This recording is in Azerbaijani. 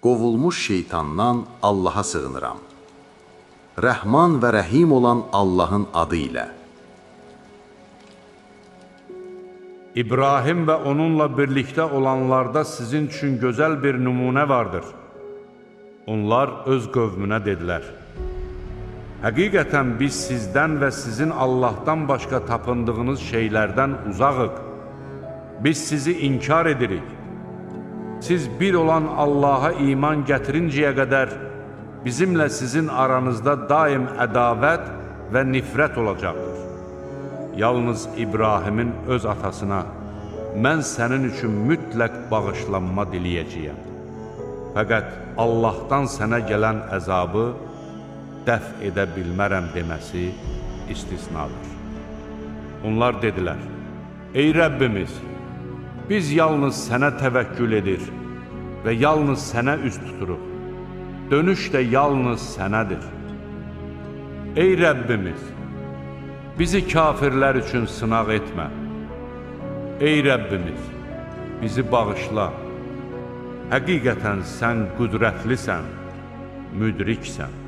qovulmuş şeytandan Allaha sığınıram. Rəhman və Rəhim olan Allahın adı ilə. İbrahim və onunla birlikdə olanlarda sizin üçün gözəl bir nümunə vardır. Onlar öz qövmünə dedilər: Həqiqətən biz sizdən və sizin Allahdan başqa tapındığınız şeylərdən uzağıq. Biz sizi inkar edirik. Siz bir olan Allaha iman gətirincəyə qədər bizimlə sizin aranızda daim ədavət və nifrət olacaqdır. Yalnız İbrahimin öz atasına, mən sənin üçün mütləq bağışlanma diləyəcəyəm. Fəqət Allahdan sənə gələn əzabı dəf edə bilmərəm deməsi istisnadır. Onlar dedilər: Ey Rəbbimiz, biz yalnız sənə təvəkkül edir və yalnız sənə üz tuturuq. Dönüş də yalnız sənədir. Ey Rəbbimiz, bizi kafirlər üçün sınaq etmə. Ey Rəbbimiz, bizi bağışla. Həqiqətən sən qüdrətlisən, müdriksən.